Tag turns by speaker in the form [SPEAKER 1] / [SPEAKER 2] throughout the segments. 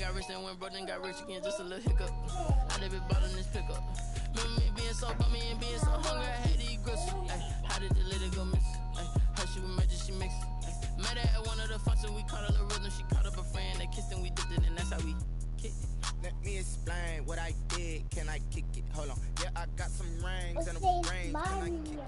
[SPEAKER 1] got rich and went broke, then got rich again, just a little hiccup. I live it bottom this pickup. Remember me being so bummy and being so hungry, I had to eat gristle. How did the little go miss? How she was magic, she mixed. Met her at one of the functions, we caught her the rhythm, she caught up a friend, they kissed and we dipped it, and that's how we kicked it. Let me explain what I did, can I kick it? Hold on, yeah, I got some rings and a ring, can I kick it?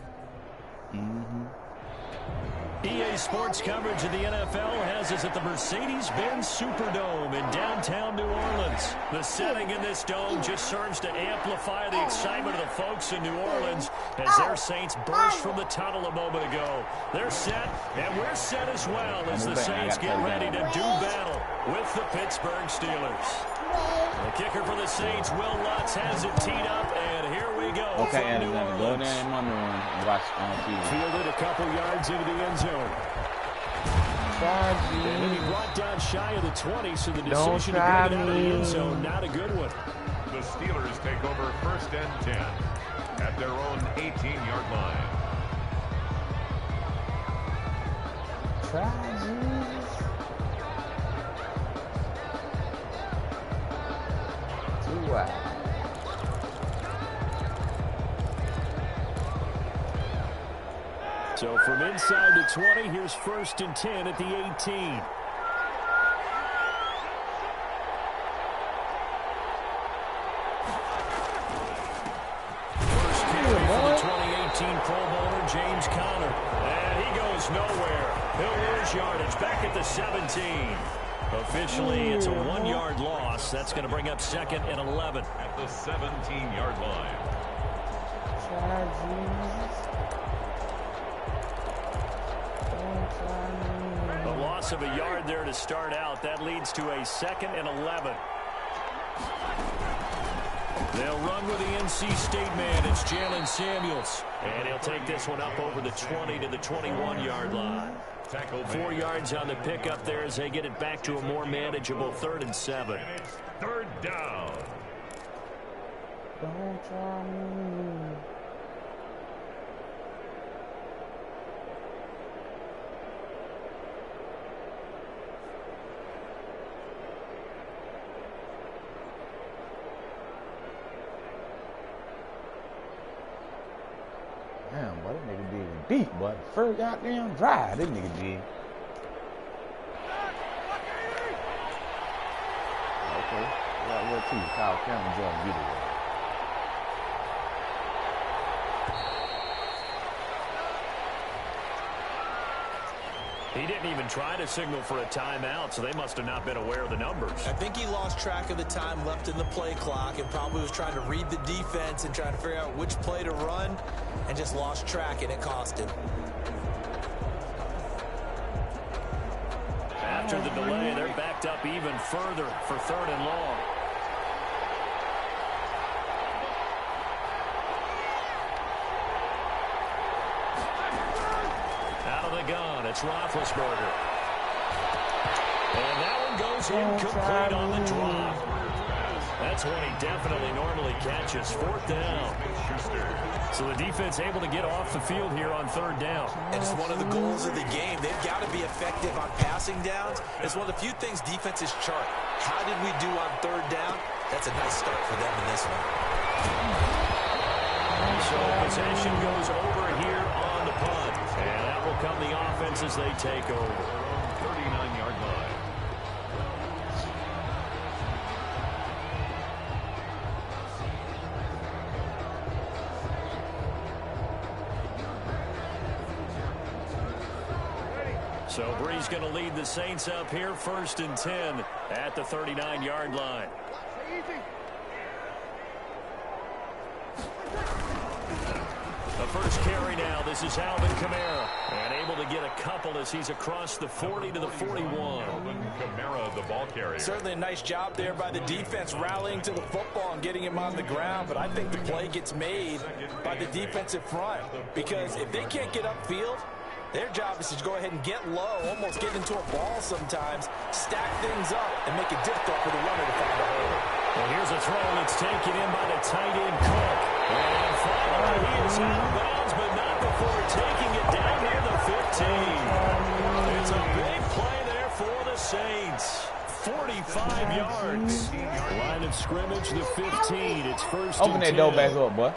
[SPEAKER 2] EA Sports coverage of the NFL has us at the Mercedes-Benz Superdome in downtown New Orleans. The setting in this dome just serves to amplify the excitement of the folks in New Orleans as their Saints burst from the tunnel a moment ago. They're set, and we're set as well as the Saints get ready to do battle with the Pittsburgh Steelers. The kicker for the Saints, Will Lutz, has it teed up, and here we go.
[SPEAKER 3] Okay, Adam, go there in my room and watch on TV.
[SPEAKER 2] Fielded a couple yards into the end zone. And then he brought down shy of the 20, so the decision to bring it out of the end zone, not a good one.
[SPEAKER 4] The Steelers take over 1st and 10 at their own 18-yard line.
[SPEAKER 2] So from inside the 20, here's 1st and 10 at the 18. First carry for the 2018 Pro Bowler, James Conner. And he goes nowhere. He'll lose yardage back at the 17. Officially, it's a 1-yard loss. That's going to bring up 2nd and 11.
[SPEAKER 4] At the 17-yard line.
[SPEAKER 2] A loss of a yard there to start out. That leads to a 2nd and 11. They'll run with the NC State man. It's Jalen Samuels. And he'll take this one up over the 20 to the 21-yard line. 4 yards on the pickup there as they get it back to a more manageable 3rd and 7.
[SPEAKER 4] And it's 3rd down.
[SPEAKER 3] Don't try me. Damn, boy, that nigga dig deep, boy. The first goddamn drive, that nigga dig. Okay, got what too? Kyle Cameron joined video.
[SPEAKER 2] He didn't even try to signal for a timeout, so they must have not been aware of the numbers.
[SPEAKER 5] I think he lost track of the time left in the play clock and probably was trying to read the defense and trying to figure out which play to run and just lost track, and it cost him.
[SPEAKER 2] After the delay, they're backed up even further for 3rd and long. Gun. It's Roethlisberger. And that one goes incomplete on the drop. That's one he definitely normally catches. 4th down. So the defense able to get off the field here on 3rd down.
[SPEAKER 5] And it's one of the goals of the game. They've got to be effective on passing downs. It's one of the few things defenses chart. How did we do on 3rd down? That's a nice start for them in this one.
[SPEAKER 2] So possession goes over here on the punt. And that will come the offense as they take over.
[SPEAKER 4] 39-yard line.
[SPEAKER 2] So Bree's going to lead the Saints up here, 1st and 10 at the 39-yard line. The first carry now. This is Alvin Kamara. And able to get a couple as he's across the 40 to the 41.
[SPEAKER 4] Alvin Kamara, the ball carrier.
[SPEAKER 5] Certainly a nice job there by the defense rallying to the football and getting him on the ground. But I think the play gets made by the defensive front. Because if they can't get upfield, their job is to go ahead and get low, almost get into a ball sometimes, stack things up, and make it difficult for the runner to find a hole.
[SPEAKER 2] Well, here's a throw that's taken in by the tight end Cook. And finally, he is out of bounds, but not before taking it down near the 15. It's a big play there for the Saints. 45 yards. Line of scrimmage, the 15. It's first
[SPEAKER 3] Open
[SPEAKER 2] and
[SPEAKER 3] that
[SPEAKER 2] 10.
[SPEAKER 3] door back up, boy.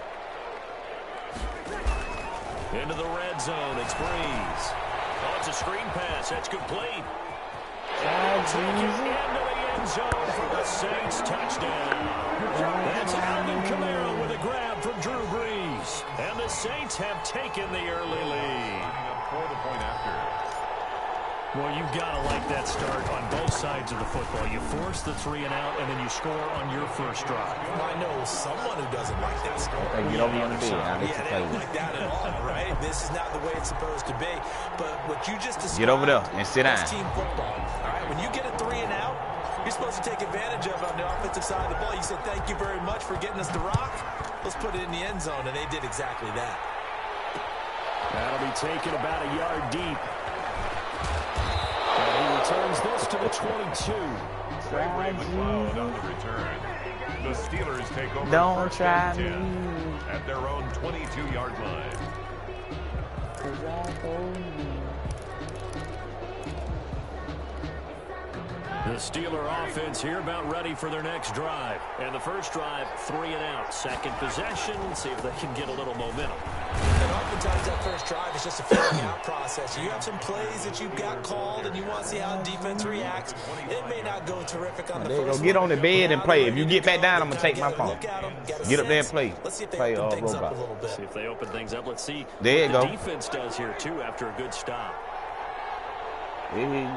[SPEAKER 2] Into the red zone, it's Breeze. Oh, it's a screen pass. That's complete. And take it into the end zone for the Saints touchdown. That's Alvin Kamara with a grab from Drew Brees. And the Saints have taken the early lead.
[SPEAKER 4] For the point after.
[SPEAKER 2] Well, you've got to like that start on both sides of the football. You force the 3 and out, and then you score on your first drive.
[SPEAKER 5] I know someone who doesn't like that score.
[SPEAKER 3] Hey, get over on the bed.
[SPEAKER 5] Yeah, they don't like that at all, right? This is not the way it's supposed to be. But what you just described,
[SPEAKER 3] get over there and sit down.
[SPEAKER 5] That's team football. All right, when you get a 3 and out, you're supposed to take advantage of it on the offensive side of the ball. You said, thank you very much for getting us the rock. Let's put it in the end zone, and they did exactly that.
[SPEAKER 2] That'll be taken about a yard deep. And he returns this to the 22.
[SPEAKER 4] Ray McLeod on the return. The Steelers take over
[SPEAKER 3] Don't
[SPEAKER 4] first
[SPEAKER 3] try
[SPEAKER 4] and 10
[SPEAKER 3] me.
[SPEAKER 4] at their own 22-yard line.
[SPEAKER 2] The Steeler offense here about ready for their next drive. And the first drive, 3 and out. Second possession, see if they can get a little momentum.
[SPEAKER 5] And oftentimes that first drive is just a figuring out process. You have some plays that you've got called and you want to see how defense reacts. It may not go terrific on the first one.
[SPEAKER 3] Get on the bed and play. If you get back down, I'm going to take my phone. Get up there and play.
[SPEAKER 5] Let's see if they
[SPEAKER 3] Play
[SPEAKER 5] open things up
[SPEAKER 3] robot.
[SPEAKER 5] a little bit.
[SPEAKER 2] See if they open things up. Let's see
[SPEAKER 3] There you
[SPEAKER 2] what the
[SPEAKER 3] go.
[SPEAKER 2] defense does here, too, after a good stop.
[SPEAKER 3] Hey.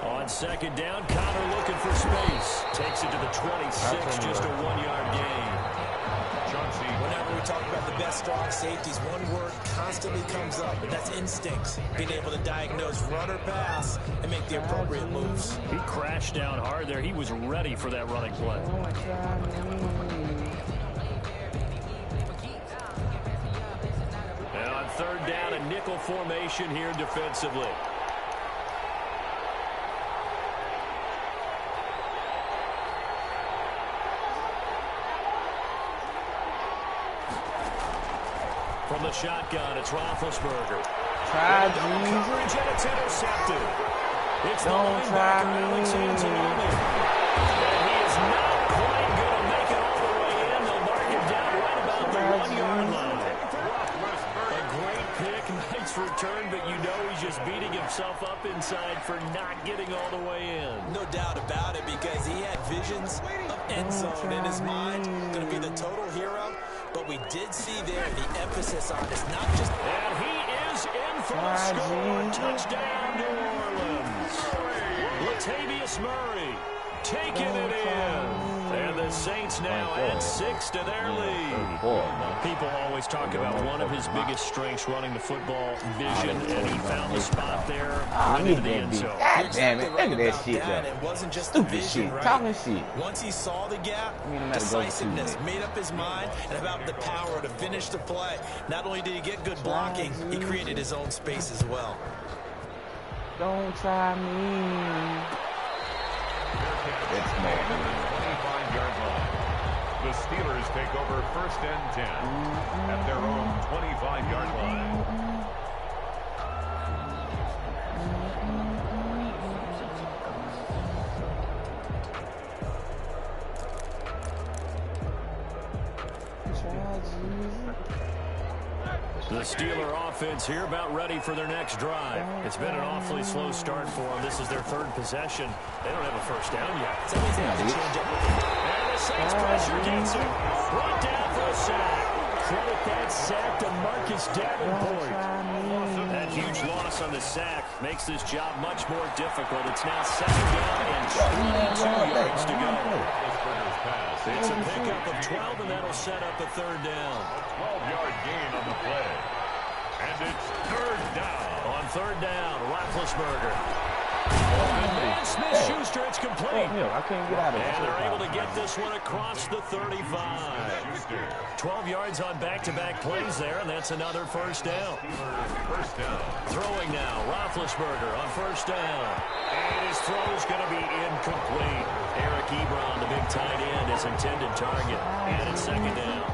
[SPEAKER 2] On second down, Connor looking for space. Takes it to the 26, just a 1-yard gain.
[SPEAKER 5] Whenever we talk about the best strong safeties, one word constantly comes up, and that's instincts. Being able to diagnose run or pass and make the appropriate moves.
[SPEAKER 2] He crashed down hard there. He was ready for that running play. Now on third down, a nickel formation here defensively. From the shotgun, it's Roethlisberger.
[SPEAKER 3] Try
[SPEAKER 2] Coverage, and it's intercepted. It's the
[SPEAKER 3] Don't try
[SPEAKER 2] linebacker,
[SPEAKER 3] me.
[SPEAKER 2] Alex Anzalone. And he is not quite going to make it all the way in. They'll mark him down right about the 1-yard line. A great pick, nice return, but you know he's just beating himself up inside for not getting all the way in.
[SPEAKER 5] No doubt about it, because he had visions of end zone in his mind. Going to be the total hero. But we did see there the emphasis on it's not just...
[SPEAKER 2] And he is in for the score. Touchdown, New Orleans. Latavius Murray taking it in. And the Saints now add 6 to their lead. People always talk about one of his biggest strengths, running the football, vision, and he found the spot there. Went into the end zone.
[SPEAKER 3] God damn it. Look at that shit,
[SPEAKER 5] And
[SPEAKER 3] though.
[SPEAKER 5] it wasn't just
[SPEAKER 3] Stupid
[SPEAKER 5] the vision,
[SPEAKER 3] shit.
[SPEAKER 5] right?
[SPEAKER 3] Talking shit.
[SPEAKER 5] Once he saw the gap,
[SPEAKER 3] mean, I'm about to go
[SPEAKER 5] decisiveness,
[SPEAKER 3] to
[SPEAKER 5] made up his mind, and about the power to finish the play. Not only did he get good blocking, he created his own space as well.
[SPEAKER 3] Don't try me. It's more.
[SPEAKER 4] 25-yard line. The Steelers take over first and 10 at their own 25-yard line.
[SPEAKER 2] The Steeler offense here about ready for their next drive. It's been an awfully slow start for them. This is their third possession. They don't have a first down yet.
[SPEAKER 5] That means they have to change up.
[SPEAKER 2] And the Saints pressure gets him. Brought down for a sack. Credit that sack to Marcus Davenport. That huge loss on the sack makes this job much more difficult. It's now second down and 22 yards to go. It's a pickup of 12, and that'll set up a third down.
[SPEAKER 4] 12-yard gain on the play. And it's third down.
[SPEAKER 2] On third down, Roethlisberger. And Smith-Schuster, it's complete.
[SPEAKER 3] I can't get out of it.
[SPEAKER 2] And they're able to get this one across the 35. 12 yards on back-to-back plays there, and that's another first down.
[SPEAKER 4] First down.
[SPEAKER 2] Throwing now, Roethlisberger on first down. And his throw's going to be incomplete. Eric Ebron, the big tight end, is intended target. And it's second down.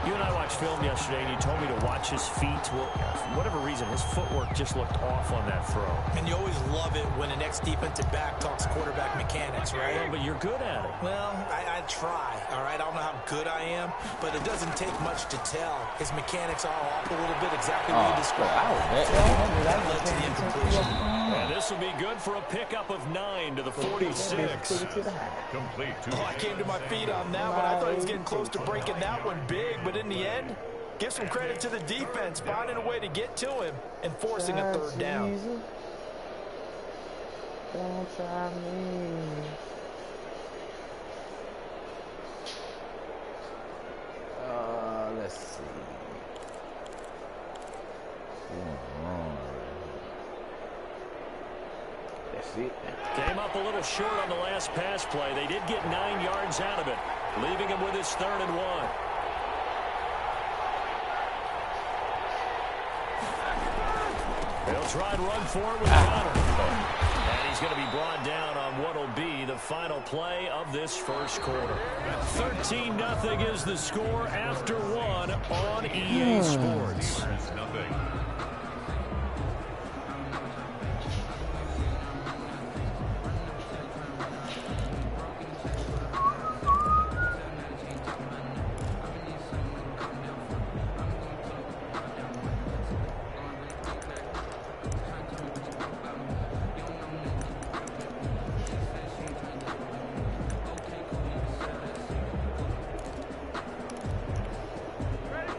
[SPEAKER 2] You and I watched film yesterday, and you told me to watch his feet. Well, for whatever reason, his footwork just looked off on that throw.
[SPEAKER 5] And you always love it when an ex-defensive back talks quarterback mechanics, right?
[SPEAKER 2] Well, but you're good at it.
[SPEAKER 5] Well, I try, all right? I don't know how good I am, but it doesn't take much to tell. His mechanics are off a little bit, exactly what you described. That led to the incompletion.
[SPEAKER 2] And this will be good for a pickup of 9 to the 46.
[SPEAKER 4] Complete to
[SPEAKER 5] I came to my feet on that one. I thought he was getting close to breaking that one big, but in the end, give some credit to the defense, finding a way to get to him and forcing a third down.
[SPEAKER 3] Don't try me. Let's see. That's it.
[SPEAKER 2] Came up a little short on the last pass play. They did get 9 yards out of it, leaving him with his 3rd and 1. He'll try and run forward with Connor. And he's going to be brought down on what will be the final play of this first quarter. 13-0 is the score after 1 on EA Sports.
[SPEAKER 4] nothing.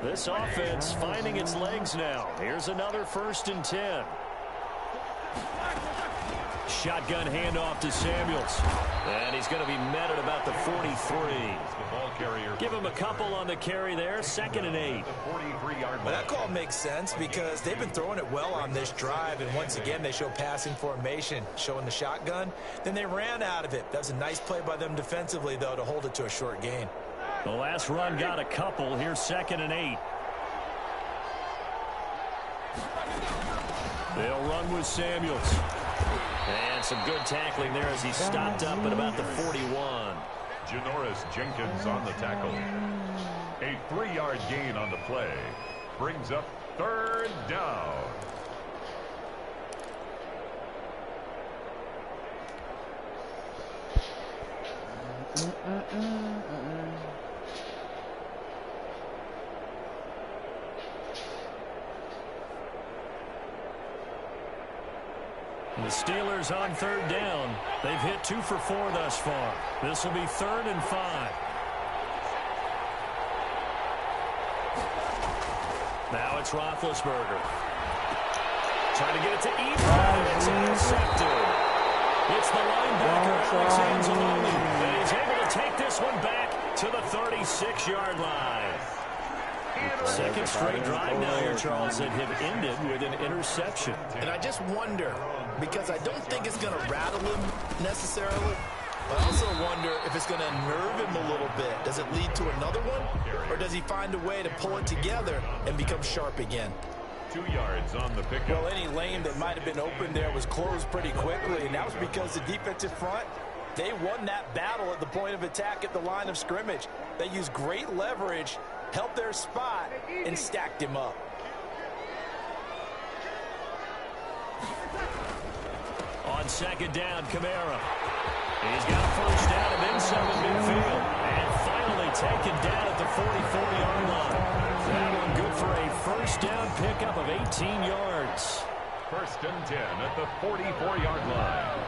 [SPEAKER 2] This offense finding its legs now. Here's another 1st and 10. Shotgun handoff to Samuels. And he's going to be met at about the 43.
[SPEAKER 4] The ball carrier.
[SPEAKER 2] Give him a couple on the carry there. 2nd and 8.
[SPEAKER 4] The 43-yard line.
[SPEAKER 5] Well, that call makes sense because they've been throwing it well on this drive, and once again they show passing formation, showing the shotgun. Then they ran out of it. That was a nice play by them defensively, though, to hold it to a short gain.
[SPEAKER 2] The last run got a couple. Here's 2nd and 8. They'll run with Samuels. And some good tackling there as he stopped up at about the 41.
[SPEAKER 4] Janoris Jenkins on the tackle. A 3-yard gain on the play. Brings up 3rd down.
[SPEAKER 2] The Steelers on 3rd down. They've hit 2 for 4 thus far. This will be 3rd and 5. Now it's Roethlisberger. Trying to get it to Ebron. It's intercepted. It's the linebacker, Alex Anzalone. And he's able to take this one back to the 36-yard line. 2nd straight drive now here, Charles, that have ended with an interception.
[SPEAKER 5] And I just wonder, because I don't think it's going to rattle him necessarily, but I also wonder if it's going to nerve him a little bit. Does it lead to another one, or does he find a way to pull it together and become sharp again?
[SPEAKER 4] 2 yards on the pickup.
[SPEAKER 5] Well, any lane that might have been open there was closed pretty quickly, and that was because the defensive front, they won that battle at the point of attack at the line of scrimmage. They used great leverage, held their spot, and stacked him up.
[SPEAKER 2] On 2nd down, Kamara. He's got a 1st down and then some in midfield. And finally taken down at the 44-yard line. That one good for a 1st down pickup of 18 yards.
[SPEAKER 4] 1st and 10 at the 44-yard line.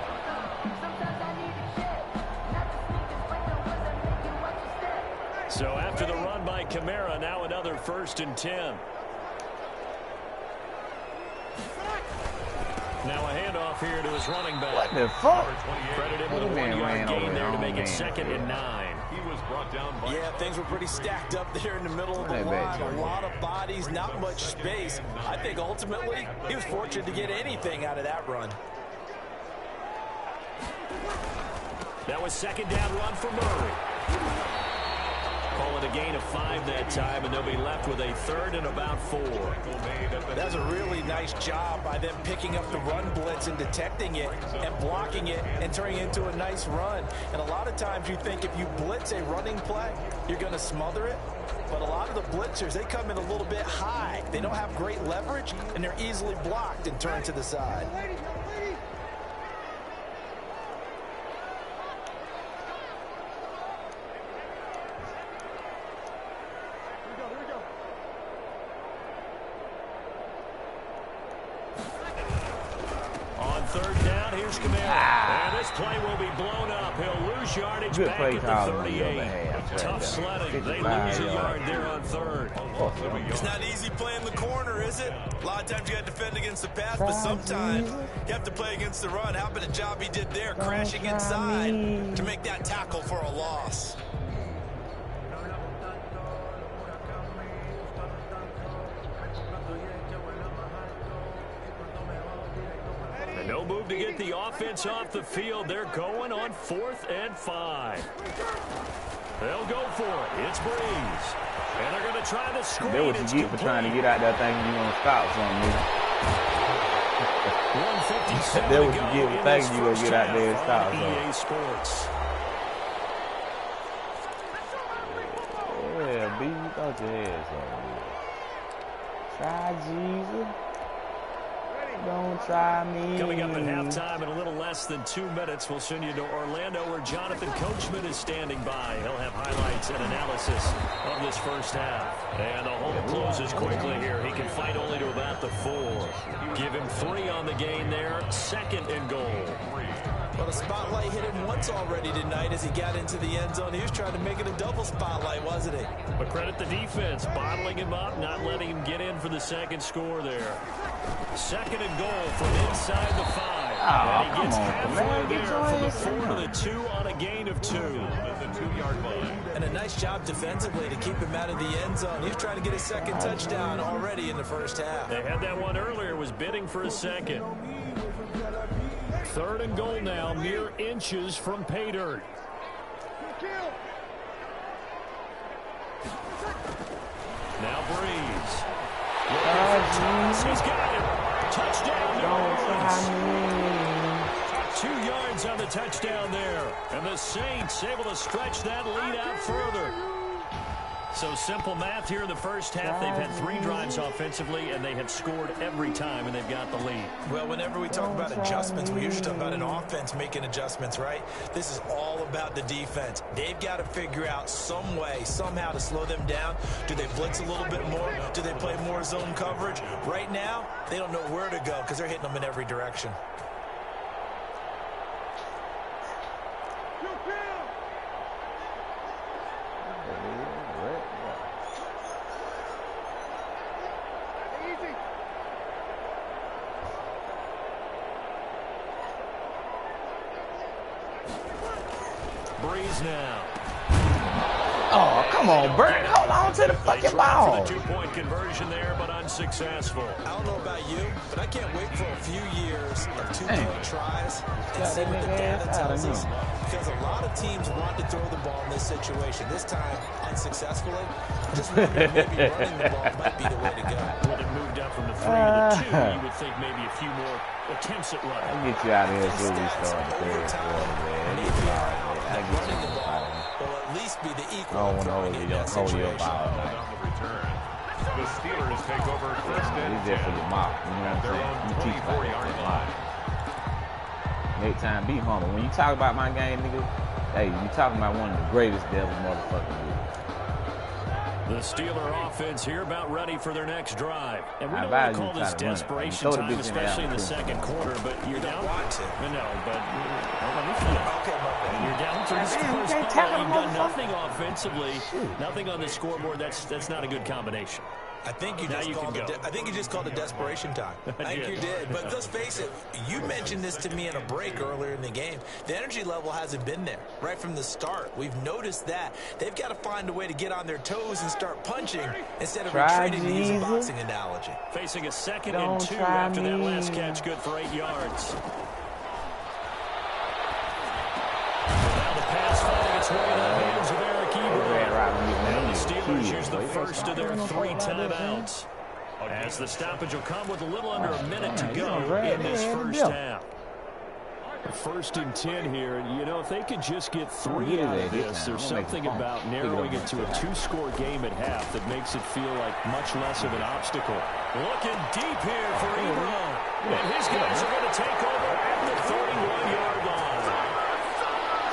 [SPEAKER 2] So after the run by Kamara, now another 1st and 10. Now a handoff here to his running back.
[SPEAKER 3] What the fuck?
[SPEAKER 2] Credit him with a 1-yard gain there to make it 2nd and 9.
[SPEAKER 4] He was brought down by...
[SPEAKER 5] Yeah, things were pretty stacked up there in the middle of the line. A lot of bodies, not much space. I think ultimately he was fortunate to get anything out of that run.
[SPEAKER 2] That was 2nd down run for Murray. Call it a gain of 5 that time, and they'll be left with a 3rd and about 4.
[SPEAKER 5] That's a really nice job by them picking up the run blitz and detecting it and blocking it and turning it into a nice run. And a lot of times you think if you blitz a running play, you're going to smother it. But a lot of the blitzers, they come in a little bit high. They don't have great leverage, and they're easily blocked and turned to the side.
[SPEAKER 2] On 3rd down, here's Camara. And this play will be blown up. He'll lose yardage
[SPEAKER 3] Good
[SPEAKER 2] back
[SPEAKER 3] play
[SPEAKER 2] at
[SPEAKER 3] call
[SPEAKER 2] the
[SPEAKER 3] on the
[SPEAKER 2] 38.
[SPEAKER 3] other half.
[SPEAKER 2] Tough sledding. They
[SPEAKER 3] 55
[SPEAKER 2] lose a yard
[SPEAKER 3] yards.
[SPEAKER 2] there on 3rd.
[SPEAKER 6] It's not easy playing the corner, is it? A lot of times you got to defend against the pass, but sometimes you have to play against the run. How about a job he did there, crashing inside to make that tackle for a loss?
[SPEAKER 2] And no move to get the offense off the field. They're going on 4th and 5. They'll go for it. It's Breeze. And they're going to try to screen.
[SPEAKER 3] That's what you get for trying to get out there thinking you're going to stop something.
[SPEAKER 2] 157
[SPEAKER 3] That's what you get for thinking you're going to get out there and stop something.
[SPEAKER 2] EA Sports.
[SPEAKER 3] Yeah, B, you thought your ass on. Try Jesus. Don't try me.
[SPEAKER 2] Coming up at halftime in a little less than 2 minutes, we'll send you to Orlando where Jonathan Coachman is standing by. He'll have highlights and analysis of this first half. And the hole closes quickly here. He can fight only to about the 4. Give him 3 on the gain there. 2nd and goal.
[SPEAKER 5] Well, the spotlight hit him once already tonight as he got into the end zone. He was trying to make it a double spotlight, wasn't he?
[SPEAKER 2] But credit the defense, bottling him up, not letting him get in for the 2nd score there. 2nd and goal from inside the 5. And he gets halfway there from the 4 to the 2 on a gain of 2.
[SPEAKER 5] And a nice job defensively to keep him out of the end zone. He was trying to get a 2nd touchdown already in the first half.
[SPEAKER 2] They had that one earlier, was bidding for a 2nd. 3rd and goal now, mere inches from pay dirt. Now Breeze. He's got it. Touchdown.
[SPEAKER 3] Don't try me.
[SPEAKER 2] 2 yards on the touchdown there. And the Saints able to stretch that lead out further. So simple math here in the first half. They've had 3 drives offensively, and they have scored every time, and they've got the lead.
[SPEAKER 5] Well, whenever we talk about adjustments, we usually talk about an offense making adjustments, right? This is all about the defense. They've got to figure out some way, somehow to slow them down. Do they blitz a little bit more? Do they play more zone coverage? Right now, they don't know where to go because they're hitting them in every direction.
[SPEAKER 2] Breeze now.
[SPEAKER 3] Oh, come on, Bert. Hold on to the fucking ball.
[SPEAKER 2] For the 2-point conversion there, but unsuccessful.
[SPEAKER 5] I don't know about you, but I can't wait for a few years of 2-point tries and see what the data tells us. Because a lot of teams want to throw the ball in this situation. This time, unsuccessfully. Just wonder if maybe running the ball might be the way to go.
[SPEAKER 2] When it moved up from the 3 to the 2, you would think maybe a few more attempts at running.
[SPEAKER 3] I'll get you out of here as soon as we start the third quarter, man. I'll get you out of here.
[SPEAKER 5] Will at least be the equal.
[SPEAKER 3] I don't want to hold your ball.
[SPEAKER 4] The Steelers take over first and
[SPEAKER 3] He's there for your mouth. You know what I'm saying? You teach about that. Next time, be humble. When you talk about my game, nigga, hey, you talking about one of the greatest devil motherfuckers.
[SPEAKER 2] The Steeler offense here about ready for their next drive. And we
[SPEAKER 3] I
[SPEAKER 2] don't want to
[SPEAKER 3] value
[SPEAKER 2] call this
[SPEAKER 3] trying to run it.
[SPEAKER 2] desperation
[SPEAKER 3] Throw the
[SPEAKER 2] time,
[SPEAKER 3] bitch in
[SPEAKER 2] especially in
[SPEAKER 3] there.
[SPEAKER 2] the second quarter, but you're down.
[SPEAKER 5] Want to.
[SPEAKER 2] No, but let me finish.
[SPEAKER 5] Okay, my bad.
[SPEAKER 2] You're down 3 scores.
[SPEAKER 3] can't tackle
[SPEAKER 2] You've done
[SPEAKER 3] him,
[SPEAKER 2] nothing offensively, nothing on the scoreboard. That's not a good combination.
[SPEAKER 5] I think you just called it desperation time. I think you did. But let's face it, you mentioned this to me in a break earlier in the game. The energy level hasn't been there right from the start. We've noticed that. They've got to find a way to get on their toes and start punching instead of retreating, to use a boxing analogy.
[SPEAKER 2] Facing a 2nd and 2 after that last catch, good for 8 yards. Now the pass finding its way in the hands of Eric Ebron. Steelers use the first of their 3 timeouts. As the stoppage will come with a little under a minute to go in this first half. First and 10 here, and you know, if they could just get 3 out of this, there's something about narrowing it to a 2-score game at half that makes it feel like much less of an obstacle. Looking deep here for Ebron, and his guys are going to take over at the 31-yard line.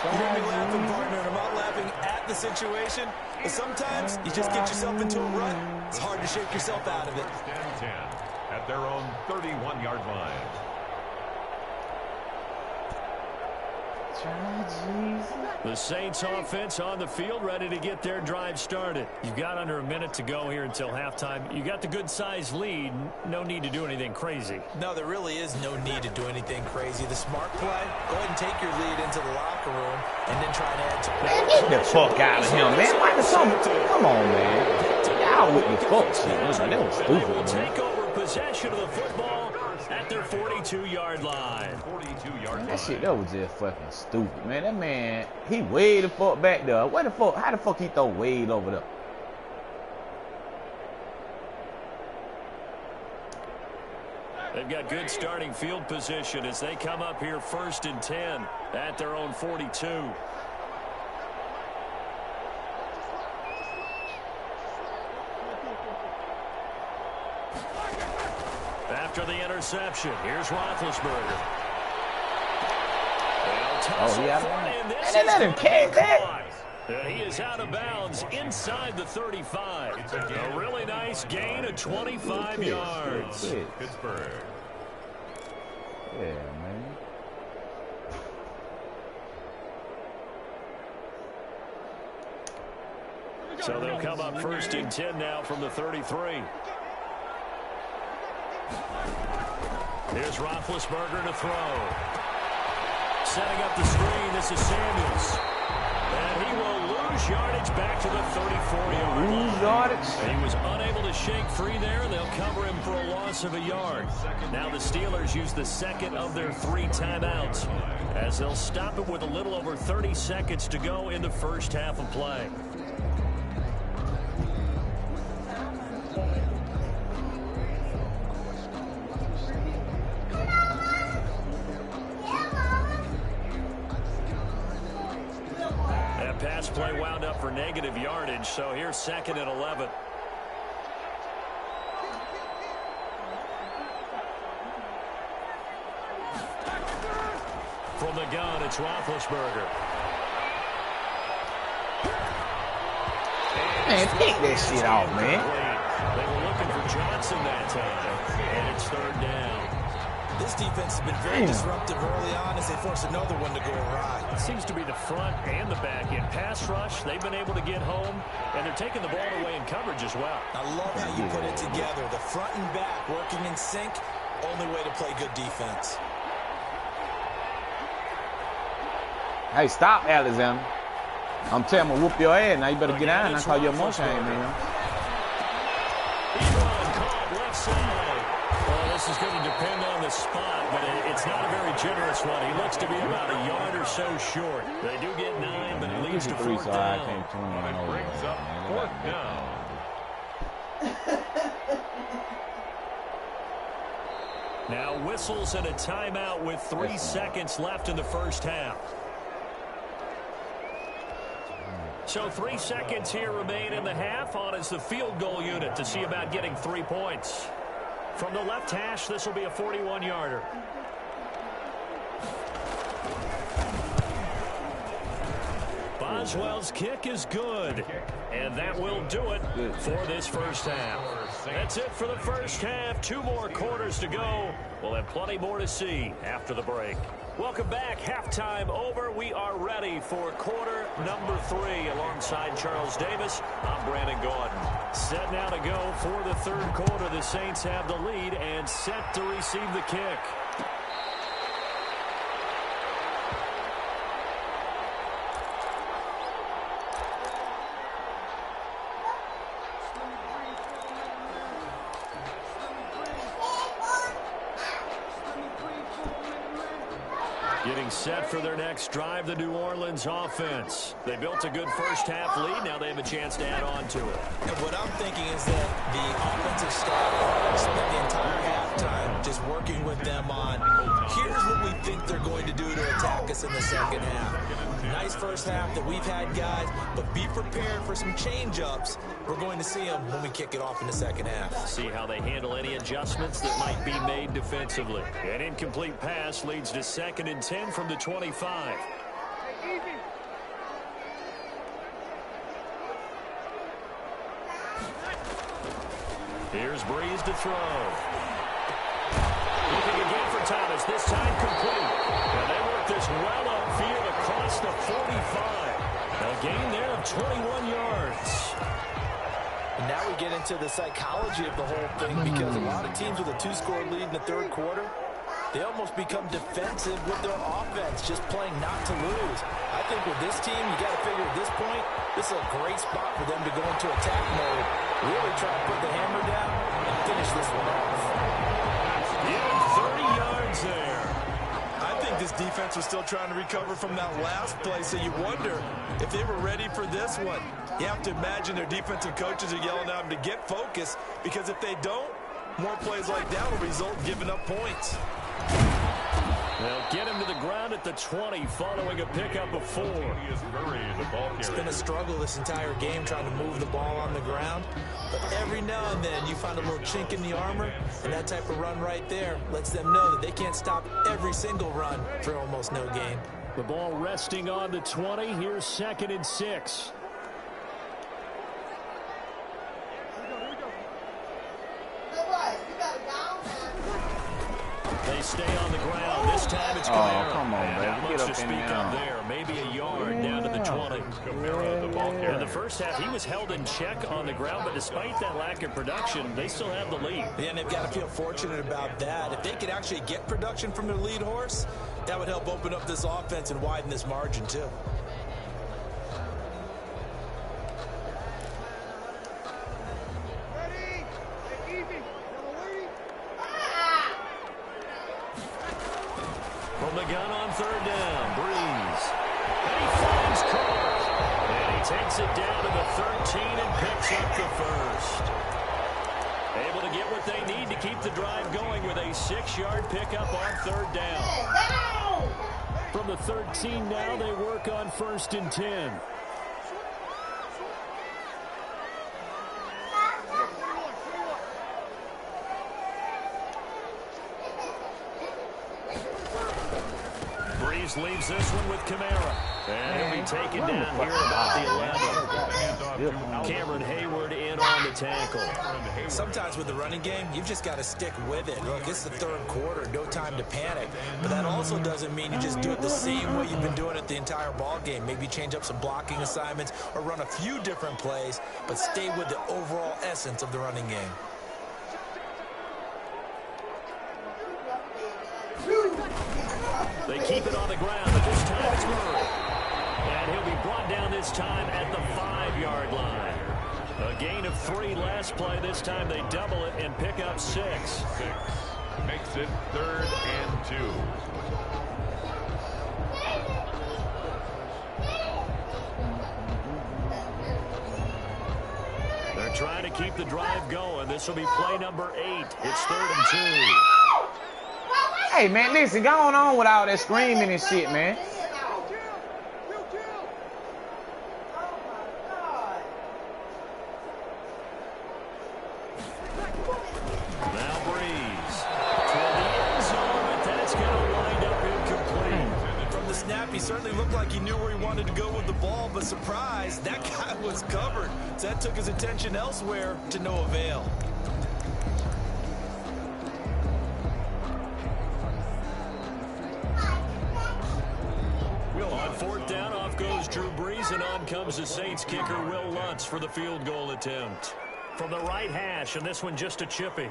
[SPEAKER 6] You got me laughing, partner, and I'm not laughing at the situation, but sometimes you just get yourself into a rut. It's hard to shake yourself out of it.
[SPEAKER 4] First and 10 at their own 31-yard line.
[SPEAKER 2] The Saints offense on the field, ready to get their drive started. You've got under a minute to go here until halftime. You got the good-sized lead. No need to do anything crazy.
[SPEAKER 5] No, there really is no need to do anything crazy. The smart play, go ahead and take your lead into the locker room and then try and add to it.
[SPEAKER 3] Man, get the fuck out of him, man. Why does come on, man. Y'all with the fuck shit. That was stupid, man.
[SPEAKER 2] Take over possession of the football at their 42-yard line.
[SPEAKER 4] 42-yard line.
[SPEAKER 3] That shit, that was just fucking stupid, man. That man, he way the fuck back there. Where the fuck, how the fuck he throw Wade over there?
[SPEAKER 2] They've got good starting field position as they come up here first and 10 at their own 42. After the interception, here's Roethlisberger.
[SPEAKER 3] Oh, yeah. And they let him carry back.
[SPEAKER 2] He is out of bounds inside the 35. A really nice gain of 25 yards.
[SPEAKER 4] Pittsburgh.
[SPEAKER 3] Yeah, man.
[SPEAKER 2] So they'll come up first and 10 now from the 33. Here's Roethlisberger to throw. Setting up the screen, this is Samuels. And he will lose yardage back to the 34-yard line.
[SPEAKER 3] Lose yardage?
[SPEAKER 2] He was unable to shake free there, and they'll cover him for a loss of a yard. Now the Steelers use the second of their 3 timeouts as they'll stop it with a little over 30 seconds to go in the first half of play. Pass play wound up for negative yardage, so here's second and 11. From the gun, it's Roethlisberger.
[SPEAKER 3] Man, pick that shit off, man.
[SPEAKER 2] They were looking for Johnson that time, and it's third down.
[SPEAKER 5] This defense has been very disruptive early on as they force another one to go awry.
[SPEAKER 2] It seems to be the front and the back end. Pass rush, they've been able to get home, and they're taking the ball away in coverage as well.
[SPEAKER 5] I love how you put it together. The front and back working in sync, only way to play good defense.
[SPEAKER 3] Hey, stop, Alexander. I'm telling you, whoop your ass. Now you better get out and I call you a motion, man.
[SPEAKER 2] Left side. Well, this is going to depend on the spot, but it's not a very generous one. He looks to be about a yard or so short. They do get 9, but it leads to 4th down.
[SPEAKER 4] It brings up 4th down.
[SPEAKER 2] Now whistles and a timeout with 3 seconds left in the first half. So 3 seconds here remain in the half. On is the field goal unit to see about getting 3 points. From the left hash, this will be a 41-yarder. Boswell's kick is good. And that will do it for this first half. That's it for the first half. 2 more quarters to go. We'll have plenty more to see after the break. Welcome back. Halftime over. We are ready for quarter number 3. Alongside Charles Davis, I'm Brandon Gordon. Set now to go for the third quarter. The Saints have the lead and set to receive the kick. set for their next drive, the New Orleans offense. They built a good first-half lead. Now they have a chance to add on to it.
[SPEAKER 5] And what I'm thinking is that the offensive staff spent the entire halftime just working with them on, here's what we think they're going to do to attack us in the second half. Nice first half that we've had, guys, but be prepared for some change-ups. We're going to see them when we kick it off in the second half.
[SPEAKER 2] See how they handle any adjustments that might be made defensively. An incomplete pass leads to 2nd and 10 from the 25. Here's Breeze to throw. Looking again for Thomas, this time complete. And they work this well upfield across the 45. A gain there of 21 yards.
[SPEAKER 5] And now we get into the psychology of the whole thing, because a lot of teams with a 2-score lead in the third quarter, they almost become defensive with their offense, just playing not to lose. I think with this team, you got to figure at this point, this is a great spot for them to go into attack mode, really try to put the hammer down and finish this one off.
[SPEAKER 2] Yeah, 30 yards there.
[SPEAKER 6] I think this defense was still trying to recover from that last play, so you wonder if they were ready for this one. You have to imagine their defensive coaches are yelling at them to get focused, because if they don't, more plays like that will result in giving up points.
[SPEAKER 2] They'll get him to the ground at the 20 following a pickup of 4.
[SPEAKER 5] It's been a struggle this entire game trying to move the ball on the ground. But every now and then you find a little chink in the armor, and that type of run right there lets them know that they can't stop every single run for almost no gain.
[SPEAKER 2] The ball resting on the 20. Here's 2nd and 6. They stay on the ground. This time it's Kamara.
[SPEAKER 3] Oh, come on, man.
[SPEAKER 2] Not much to speak of there. Maybe a yard down to the 20. In the first half, he was held in check on the ground, but despite that lack of production, they still have the lead.
[SPEAKER 5] Yeah, and they've got to feel fortunate about that. If they could actually get production from their lead horse, that would help open up this offense and widen this margin, too.
[SPEAKER 2] From the gun on 3rd down, Breeze. And he finds Cook. And he takes it down to the 13 and picks up the first. Able to get what they need to keep the drive going with a 6-yard pickup on 3rd down. From the 13 now, they work on 1st and 10. Leaves this one with Kamara. And he'll be taken down here at about the 11. Cameron Hayward in on the tackle.
[SPEAKER 5] Sometimes with the running game, you've just got to stick with it. Look, it's the third quarter, no time to panic. But that also doesn't mean you just do it the same way you've been doing it the entire ball game. Maybe change up some blocking assignments or run a few different plays, but stay with the overall essence of the running game.
[SPEAKER 2] They keep it on the ground, but this time it's Murray. And he'll be brought down this time at the 5-yard line. A gain of 3 last play. This time they double it and pick up 6.
[SPEAKER 4] Makes it 3rd and 2.
[SPEAKER 2] They're trying to keep the drive going. This will be play number 8. It's 3rd and 2.
[SPEAKER 3] Hey, man, listen, going on with all that screaming and shit, man.
[SPEAKER 2] Now Breeze. Toward the end zone, but that's going to wind up incomplete.
[SPEAKER 6] From the snap, he certainly looked like he knew where he wanted to go with the ball, but surprise, that guy was covered. So that took his attention elsewhere to no avail.
[SPEAKER 2] On 4th down, off goes Drew Brees, and on comes the Saints kicker, Will Lutz, for the field goal attempt. From the right hash, and this one just a chippy.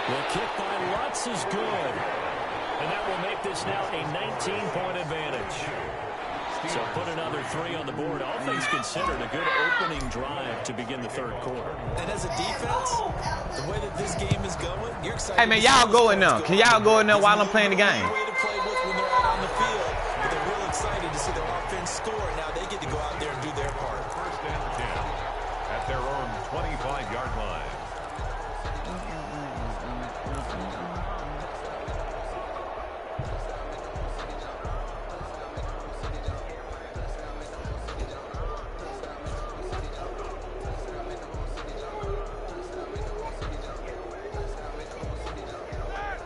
[SPEAKER 2] The kick by Lutz is good. And that will make this now a 19-point advantage. So put another 3 on the board. All things considered, a good opening drive to begin the third quarter.
[SPEAKER 5] And as a defense, the way that this game is going, you're excited.
[SPEAKER 3] Hey, man, y'all go in there. Can y'all go in there while I'm playing the game?
[SPEAKER 5] Way to play with when they're out on the field, but they're real excited to see their offense score. Now they get to go out there and do their part.
[SPEAKER 4] First and 10 at their own 25-yard line.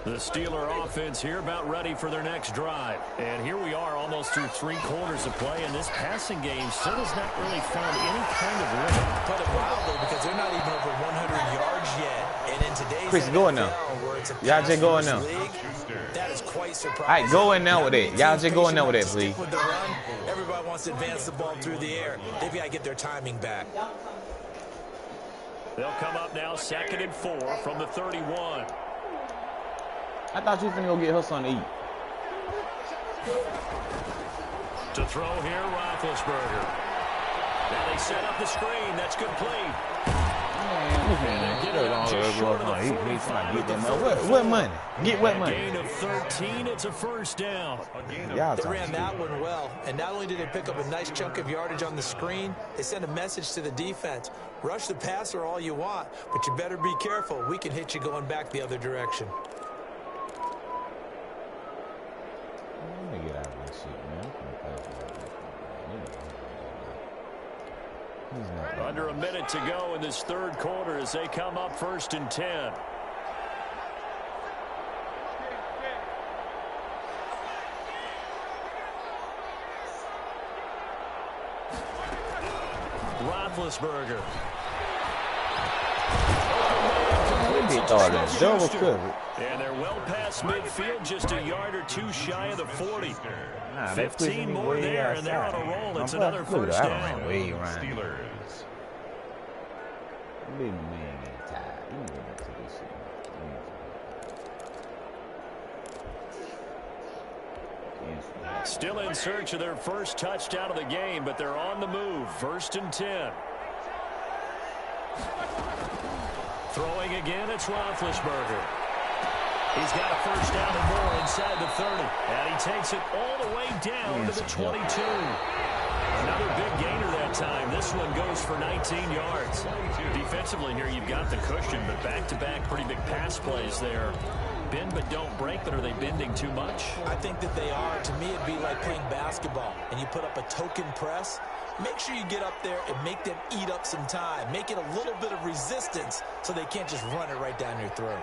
[SPEAKER 2] The Steeler offense here about ready for their next drive. And here we are almost through 3 quarters of play, and this passing game still has not really found any kind of rhythm.
[SPEAKER 5] Put it wildly because they're not even over 100 yards yet. And in today's
[SPEAKER 3] Chris,
[SPEAKER 5] NFL,
[SPEAKER 3] go in there.
[SPEAKER 5] where it's a
[SPEAKER 3] Y'all just go in there.
[SPEAKER 5] league, that is quite surprising.
[SPEAKER 3] All right, go in there with it. Y'all just go in there with it, please.
[SPEAKER 5] With the run, everybody wants to advance the ball through the air. They've got to get their timing back.
[SPEAKER 2] They'll come up now 2nd and 4 from the 31.
[SPEAKER 3] I thought you was finna go get her something to eat.
[SPEAKER 2] To throw here, Roethlisberger. Now they set up the screen. That's complete.
[SPEAKER 3] What money? Get what money?
[SPEAKER 2] Gain of 13. It's a first down.
[SPEAKER 5] They ran that one well, and not only did they pick up a nice chunk of yardage on the screen, they sent a message to the defense. Rush the passer all you want, but you better be careful. We can hit you going back the other direction.
[SPEAKER 3] Let me get out of this shit, man.
[SPEAKER 2] Under a minute to go in this third quarter as they come up 1st and 10. Roethlisberger. And they're well past midfield, just a yard or 2 shy of the 40. 15 more there, and they're on a roll. It's another first down.
[SPEAKER 4] Steelers.
[SPEAKER 2] Still in search of their first touchdown of the game, but they're on the move. 1st and 10. Throwing again, it's Roethlisberger. He's got a first down and more inside the 30. And he takes it all the way down to the 22. Another big gainer that time. This one goes for 19 yards. Defensively here, you've got the cushion, but back-to-back pretty big pass plays there. Bend but don't break, but are they bending too much?
[SPEAKER 5] I think that they are. To me, it'd be like playing basketball, and you put up a token press. Make sure you get up there and make them eat up some time. Make it a little bit of resistance so they can't just run it right down your throat.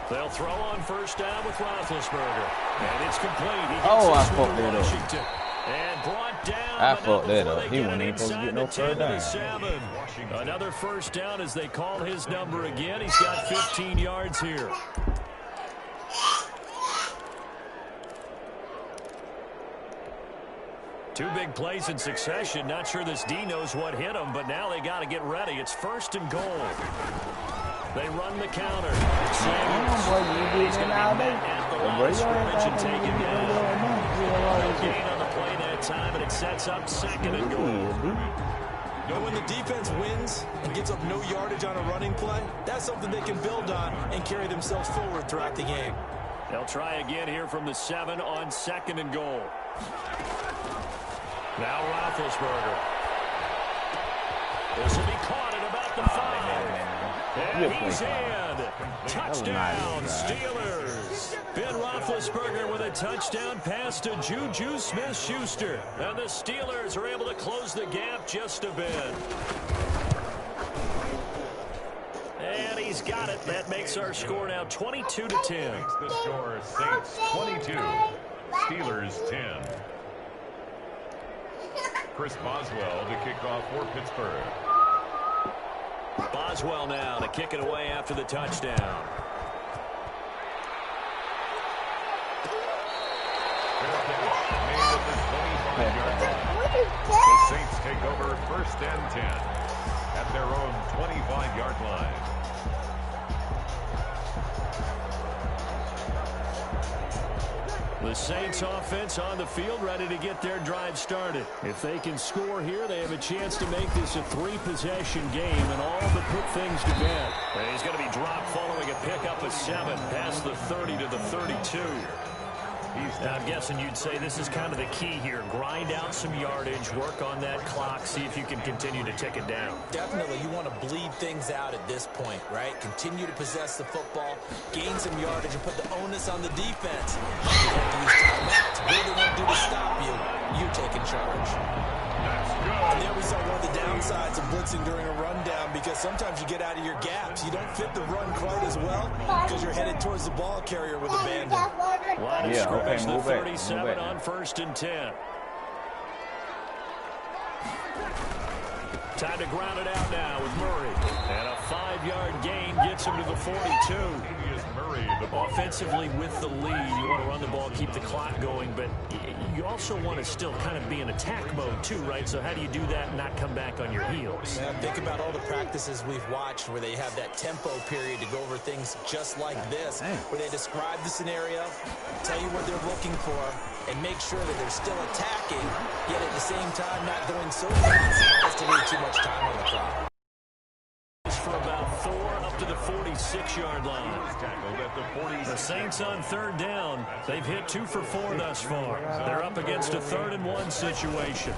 [SPEAKER 2] They'll throw on first down with Roethlisberger. And it's complete. He
[SPEAKER 3] Oh, I
[SPEAKER 2] gets it
[SPEAKER 3] fucked
[SPEAKER 2] to
[SPEAKER 3] that up.
[SPEAKER 2] Washington. And brought down.
[SPEAKER 3] I fucked that
[SPEAKER 2] before
[SPEAKER 3] up.
[SPEAKER 2] they
[SPEAKER 3] He
[SPEAKER 2] get
[SPEAKER 3] wasn't
[SPEAKER 2] it
[SPEAKER 3] even supposed to
[SPEAKER 2] inside
[SPEAKER 3] get no
[SPEAKER 2] the 10
[SPEAKER 3] third
[SPEAKER 2] to the
[SPEAKER 3] down.
[SPEAKER 2] 7. Another first down as they call his number again. He's got 15 yards here. Two big plays in succession. Not sure this D knows what hit him, but now they got to get ready. It's 1st and goal. They run the counter. He's going to be met at the line of scrimmage and taken down. No gain on the play that time, and it sets up 2nd and goal.
[SPEAKER 5] Now, when the defense wins and gives up no yardage on a running play, that's something they can build on and carry themselves forward throughout the game.
[SPEAKER 2] They'll try again here from the 7 on 2nd and goal. Now Roethlisberger. This will be caught at about the 5. And he's in. Touchdown, Steelers. Ben Roethlisberger with a touchdown pass to Juju Smith-Schuster. And the Steelers are able to close the gap just a bit. And he's got it. That makes our score now 22-10.
[SPEAKER 4] Makes the score Saints 22, Steelers 10. Chris Boswell to kick off for Pittsburgh.
[SPEAKER 2] Boswell now to kick it away after the touchdown.
[SPEAKER 4] The Saints take over 1st and 10 at their own 25-yard line.
[SPEAKER 2] The Saints offense on the field, ready to get their drive started. If they can score here, they have a chance to make this a 3-possession game and all but put things to bed. And he's going to be dropped following a pickup of 7 past the 30 to the 32. Now, I'm guessing you'd say this is kind of the key here. Grind out some yardage, work on that clock, see if you can continue to tick it down.
[SPEAKER 5] Definitely, you want to bleed things out at this point, right? Continue to possess the football, gain some yardage, and put the onus on the defense. You have to use timeouts. What do they want to do to stop you? You taking charge. And there we saw one of the downsides of blitzing during a rundown, because sometimes you get out of your gaps. You don't fit the run quite as well because you're headed towards the ball carrier with abandon.
[SPEAKER 2] Line of scrimmage, the 37 on 1st and 10. Time to ground it out now with Murray. And a 5-yard gain gets him to the 42. Offensively with the lead, you want to run the ball, keep the clock going, but you also want to still kind of be in attack mode too, right? So how do you do that and not come back on your heels?
[SPEAKER 5] Yeah, think about all the practices we've watched where they have that tempo period to go over things just like this, where they describe the scenario, tell you what they're looking for, and make sure that they're still attacking, yet at the same time not going so fast as to leave too much time on the clock.
[SPEAKER 2] For about 4 up to the 46-yard line. The Saints on 3rd down. They've hit 2 for 4 thus far. They're up against a 3rd and 1 situation.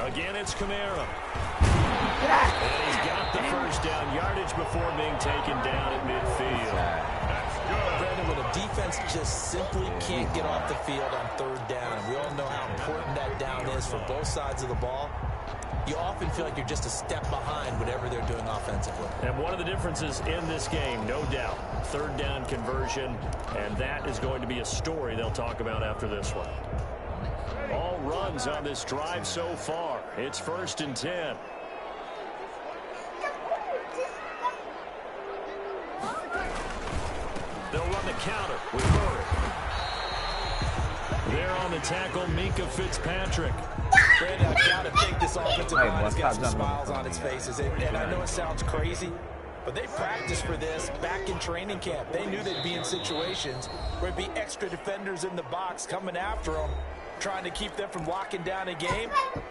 [SPEAKER 2] Again, it's Kamara. And he's got the first down. Yardage before being taken down at midfield.
[SPEAKER 5] Brandon, when a defense just simply can't get off the field on 3rd down, and we all know how important that down is for both sides of the ball, you often feel like you're just a step behind whatever they're doing offensively.
[SPEAKER 2] And one of the differences in this game, no doubt, 3rd down conversion, and that is going to be a story they'll talk about after this one. All runs on this drive so far. It's 1st and 10. They'll run the counter with Murray. There on the tackle, Minka Fitzpatrick.
[SPEAKER 5] Brandon, I gotta think this offensive line has got some smiles on its faces. And I know it sounds crazy, but they practiced for this back in training camp. They knew they'd be in situations where it'd be extra defenders in the box coming after them, trying to keep them from locking down a game.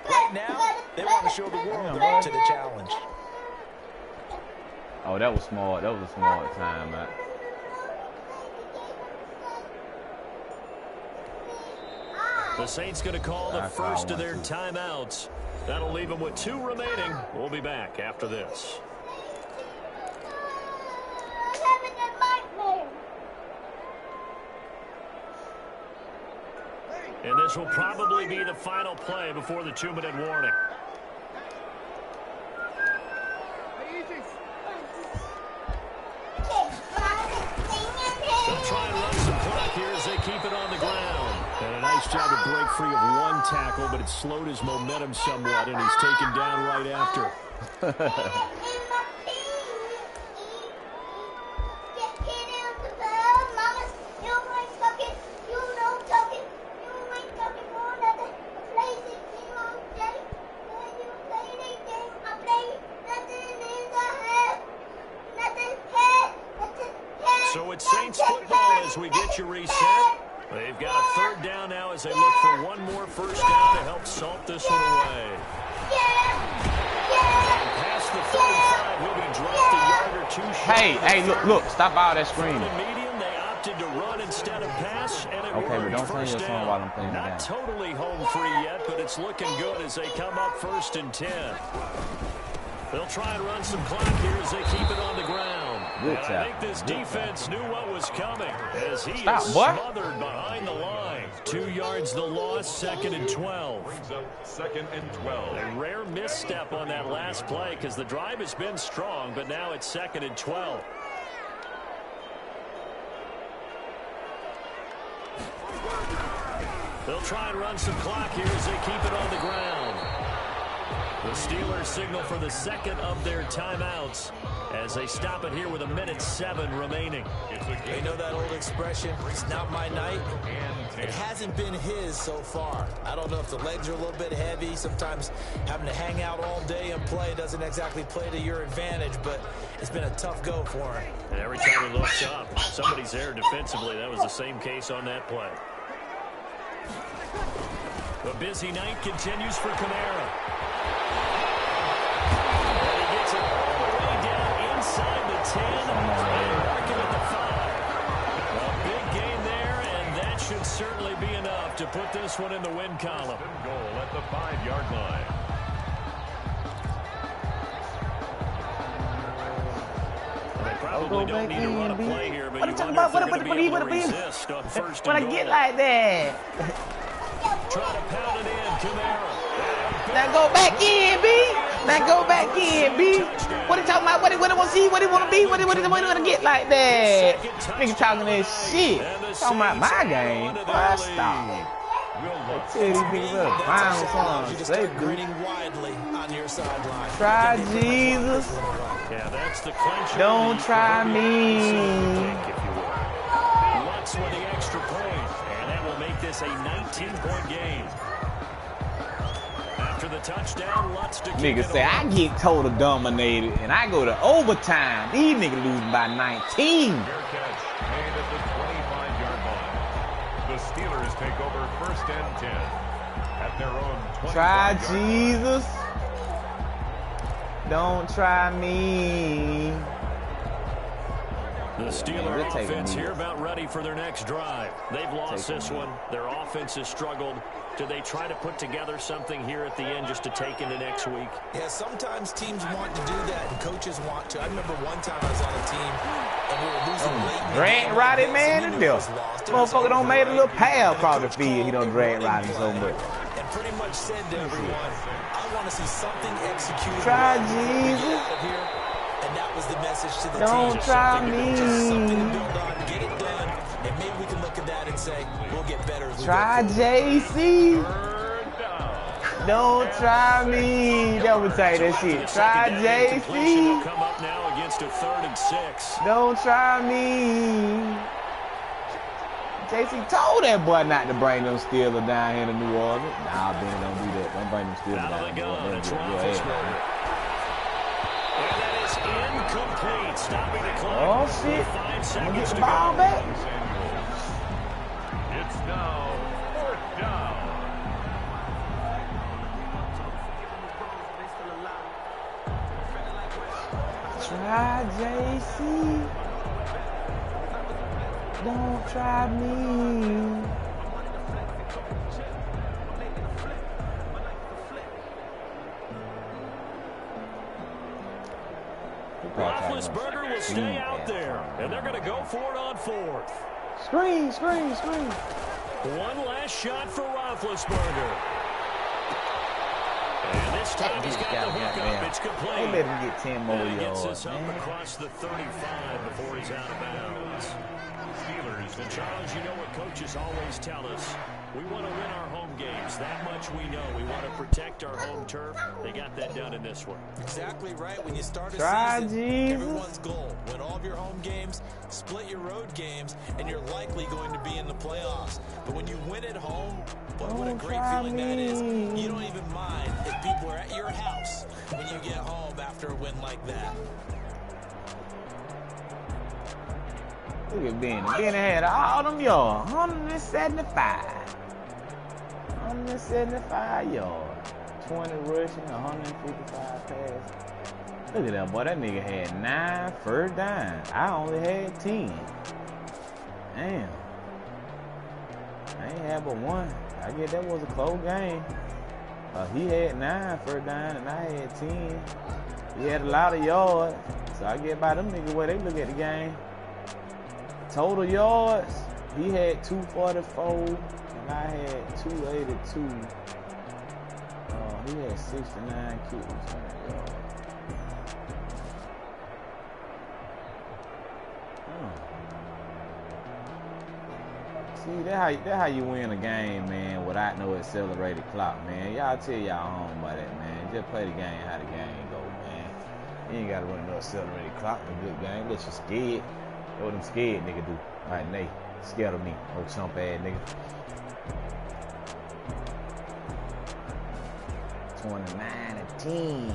[SPEAKER 5] Right now, they want to show the world they're up to the challenge.
[SPEAKER 3] Oh, that was small. That was a small time, man.
[SPEAKER 2] The Saints going to call the first of their timeouts. That'll leave them with 2 remaining. We'll be back after this. And this will probably be the final play before the 2-minute warning. They'll try and run some clock here as they keep it on the ground. And a nice job to break free of 1 tackle, but it slowed his momentum somewhat, and he's taken down right after. So it's Saints football as we get you reset. They've got a 3rd down now as they look for 1 more first down to help salt this one away. And past the 35, he'll be dropped a yard or 2 short.
[SPEAKER 3] Hey, look, stop all that screaming.
[SPEAKER 2] Medium, they opted to run instead of pass, and it
[SPEAKER 3] Okay, but
[SPEAKER 2] worked.
[SPEAKER 3] don't play your song while I'm playing
[SPEAKER 2] Not
[SPEAKER 3] the
[SPEAKER 2] totally home free yet, but it's looking good as they come up 1st and 10. They'll try and run some clock here as they keep it on the ground. And I think this defense knew what was coming as he is smothered behind the line. 2 yards the loss, 2nd and 12.
[SPEAKER 4] Brings up 2nd and 12.
[SPEAKER 2] A rare misstep on that last play because the drive has been strong, but now it's 2nd and 12. They'll try and run some clock here as they keep it on the ground. The Steelers signal for the 2nd of their timeouts as they stop it here with 1:07 remaining.
[SPEAKER 5] You know that old expression, it's not my night? It hasn't been his so far. I don't know if the legs are a little bit heavy. Sometimes having to hang out all day and play doesn't exactly play to your advantage, but it's been a tough go for him.
[SPEAKER 2] And every time he looks up, somebody's there defensively. That was the same case on that play. The busy night continues for Kamara. And he gets it all the way down inside the 10 and marking at the 5. A big gain there, and that should certainly be enough to put this one in the win column.
[SPEAKER 4] Goal at the 5-yard line.
[SPEAKER 2] They probably don't need to run a play here, but you wonder if they're going to be able to resist on first and goal.
[SPEAKER 3] When I get like that.
[SPEAKER 2] Try to pound it in, Kamara.
[SPEAKER 3] Now go back in, B. Now go back in, B. What he talking about? What he want to see? What he want to be? What he want to get like that? Nigga talking that shit. Talking about my game. Boy, stop. Tell these niggas up. Final song. They try Jesus.
[SPEAKER 2] Yeah, that's the clincher.
[SPEAKER 3] Don't try me.
[SPEAKER 2] Lutz with the extra point, and that will make this a 19-point game. After the touchdown, Lutz to
[SPEAKER 3] niggas say I get total dominated, and I go to overtime. These niggas losing by 19.
[SPEAKER 4] Fair catch made at the 25-yard line. The Steelers take over first and 10 at their own 25-yard line.
[SPEAKER 3] Try Jesus. Don't try me.
[SPEAKER 2] The Steeler offense here about ready for their next drive. They've lost this one. Their offense has struggled. Do they try to put together something here at the end just to take into next week?
[SPEAKER 5] Yeah, sometimes teams want to do that and coaches want to. I remember one time I was on a team and we were losing late.
[SPEAKER 3] Drag Roddy, man, and deal. Motherfucker don't make a little path across the field. He don't drag Roddy so much.
[SPEAKER 5] And pretty much said to everyone, I want to see something executed.
[SPEAKER 3] Try Jesus.
[SPEAKER 5] And that was the message to the
[SPEAKER 3] don't
[SPEAKER 5] team.
[SPEAKER 3] Don't try me.
[SPEAKER 5] Just something to build on, get it done, and maybe we can look at that and say, we'll get better as we
[SPEAKER 3] try JC. Don't try me. That would say that shit. Try JC.
[SPEAKER 2] Come up now against a 3rd and 6.
[SPEAKER 3] Don't try me. JC told that boy not to bring them Steelers down here to New Orleans. Nah, Ben, don't do that. Don't bring them Steelers down to New Orleans.
[SPEAKER 2] And that is incomplete. Stopping the clock.
[SPEAKER 3] Oh, shit. I'm going to get the ball back.
[SPEAKER 4] It's now 4th down.
[SPEAKER 3] Try JC. Don't try me.
[SPEAKER 2] Roethlisberger will stay out there, and they're going to go for it on 4th.
[SPEAKER 3] Screen.
[SPEAKER 2] One last shot for Roethlisberger. And this time he's got the hook up. It's complete.
[SPEAKER 3] They let him get 10 more yards.
[SPEAKER 2] Gets us up across the 35 before he's out of bounds. Steelers. And Charles, you know what coaches always tell us. We want to win our home games. That much we know. We want to protect our home turf. They got that done in this one.
[SPEAKER 5] Exactly right. When you start a season,
[SPEAKER 3] Jesus.
[SPEAKER 5] everyone's goal. Win all of your home games, split your road games, and you're likely going to be in the playoffs. But when you win at home, boy, what a great feeling that is. You don't even mind if people are at your house when you get home after a win like that.
[SPEAKER 3] Look at Ben. Ben had all them yards. 175. 175 yards. 20 rushing, 155 passing. Look at that, boy. That nigga had 9 first down. I only had 10. Damn. I ain't had but 1. I guess that was a close game. He had 9 first down and I had 10. He had a lot of yards. So I get by them niggas where they look at the game. Total yards, he had 244 and I had 282. He had 69 kick return yards. See, that's how you win a game, man, without no accelerated clock, man. Y'all tell y'all home by that, man. Just play the game how the game go, man. You ain't gotta run no accelerated clock in a good game. Unless you're scared. That's what them scared nigga do. Like Nate, scared of me, old chump ass nigga. 29 and 10.